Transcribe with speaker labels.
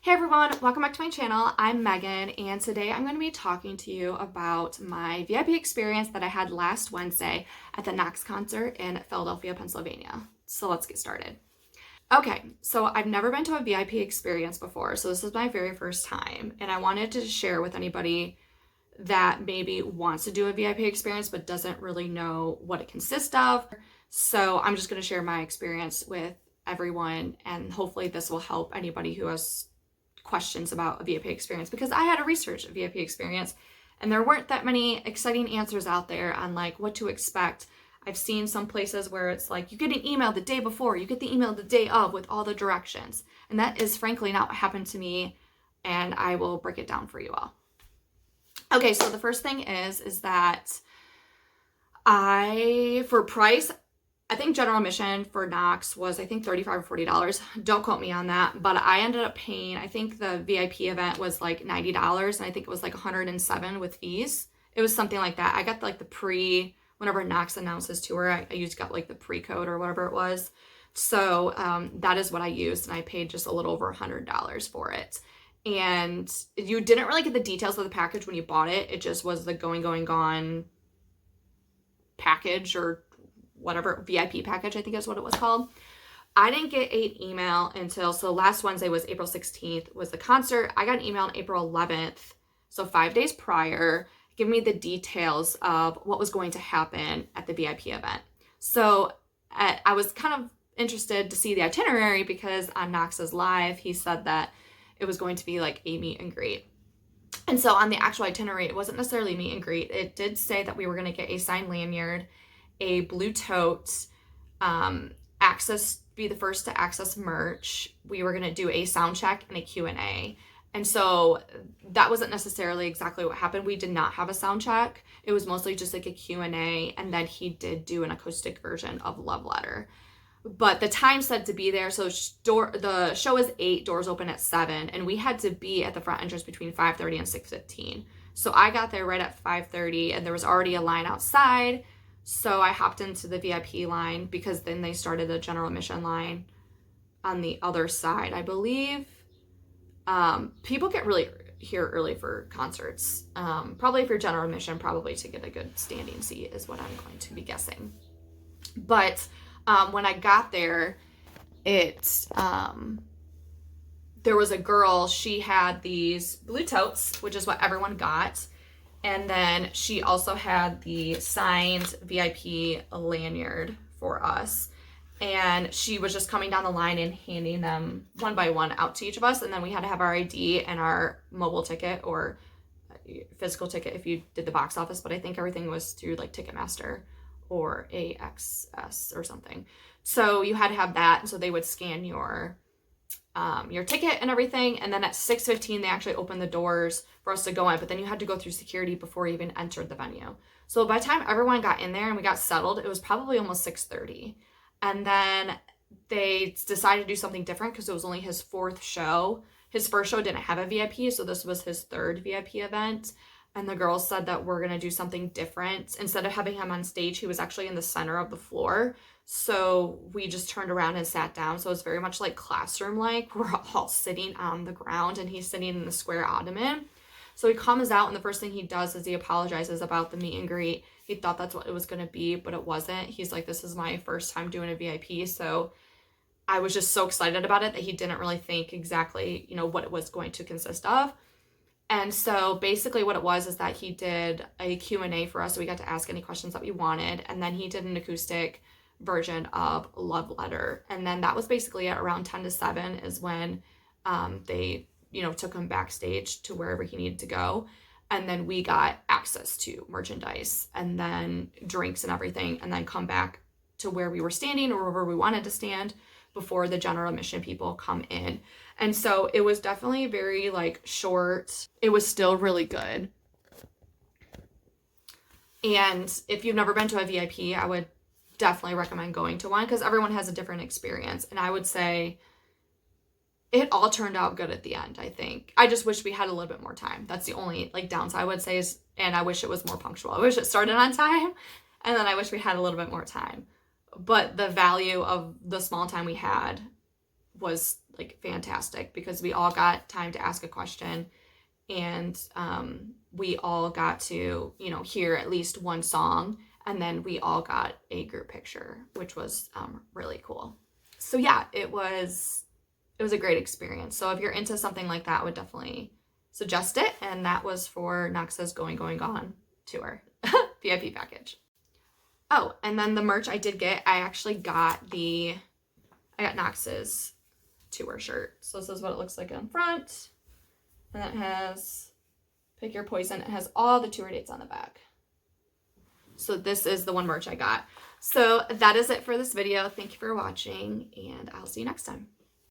Speaker 1: Hey everyone, welcome back to my channel. I'm Megan, and today I'm going to be talking to you about my VIP experience that I had last Wednesday at the Knox concert in Philadelphia, Pennsylvania. So let's get started. Okay, so I've never been to a VIP experience before, so this is my very first time, and I wanted to share with anybody that maybe wants to do a VIP experience but doesn't really know what it consists of. So I'm just going to share my experience with everyone, and hopefully this will help anybody who has questions about a VIP experience, because I had to research a VIP experience and there weren't that many exciting answers out there on like what to expect. I've seen some places where it's like you get an email the day before, you get the email the day of with all the directions, and that is frankly not what happened to me, and I will break it down for you all. Okay, so the first thing is that for price, I think general admission for Knox was, I think, $35 or $40. Don't quote me on that, but I ended up paying, I think the VIP event was like $90, and I think it was like $107 with fees. It was something like that. I got like the whenever Knox announced his tour, I got like the pre-code or whatever it was. So that is what I used, and I paid just a little over $100 for it. And you didn't really get the details of the package when you bought it. It just was the going, gone package, or whatever, VIP package, I think is what it was called. I didn't get an email until, so last Wednesday was April 16th was the concert. I got an email on April 11th, so 5 days prior, giving me the details of what was going to happen at the VIP event. So I was kind of interested to see the itinerary, because on Knox's live, he said that it was going to be like a meet and greet. And so on the actual itinerary, it wasn't necessarily meet and greet. It did say that we were going to get a signed lanyard, a blue tote, be the first to access merch. We were going to do a sound check and a Q&A. And so that wasn't necessarily exactly what happened. We did not have a sound check. It was mostly just like a Q&A, and then he did do an acoustic version of Love Letter. But the time said to be there, so the show is 8, doors open at 7, and we had to be at the front entrance between 5:30 and 6:15. So I got there right at 5:30, and there was already a line outside. So I hopped into the VIP line, because then they started a general admission line on the other side, I believe. People get really here early for concerts. Probably if you're general admission, probably to get a good standing seat is what I'm going to be guessing. But when I got there, there was a girl, she had these blue totes, which is what everyone got. And then she also had the signed VIP lanyard for us. And she was just coming down the line and handing them one by one out to each of us. And then we had to have our ID and our mobile ticket, or physical ticket if you did the box office. But I think everything was through like Ticketmaster or AXS or something. So you had to have that. And so they would scan your ticket and everything, and then at 6:15 they actually opened the doors for us to go in, but then you had to go through security before you even entered the venue. So by the time everyone got in there and we got settled, it was probably almost 6:30. And then they decided to do something different, because it was only his 4th show. His first show didn't have a VIP, so this was his 3rd VIP event. And the girls said that we're going to do something different. Instead of having him on stage, he was actually in the center of the floor. So we just turned around and sat down. So it's very much like classroom-like. We're all sitting on the ground, and he's sitting in the square ottoman. So he comes out, and the first thing he does is he apologizes about the meet and greet. He thought that's what it was going to be, but it wasn't. He's like, this is my first time doing a VIP. So I was just so excited about it that he didn't really think exactly, what it was going to consist of. And so basically what it was is that he did a Q&A for us, so we got to ask any questions that we wanted. And then he did an acoustic version of Love Letter. And then that was basically at around 10 to 7 is when they, took him backstage to wherever he needed to go. And then we got access to merchandise and then drinks and everything, and then come back to where we were standing or wherever we wanted to stand before the general admission people come in. And so it was definitely very short. It was still really good. And if you've never been to a VIP, I would definitely recommend going to one, because everyone has a different experience. And I would say it all turned out good at the end, I think. I just wish we had a little bit more time. That's the only downside I would say is, and I wish it was more punctual. I wish it started on time, and then I wish we had a little bit more time. But the value of the small time we had was like fantastic because we all got time to ask a question, and we all got to, you know, hear at least one song, and then we all got a group picture, which was really cool. So yeah, it was a great experience. So if you're into something like that, I would definitely suggest it. And that was for Knox's Going, Going, Gone tour VIP package. Oh, and then the merch I did get, I got Knox's tour shirt. So this is what it looks like on front. And it has Pick Your Poison. It has all the tour dates on the back. So this is the one merch I got. So that is it for this video. Thank you for watching, and I'll see you next time.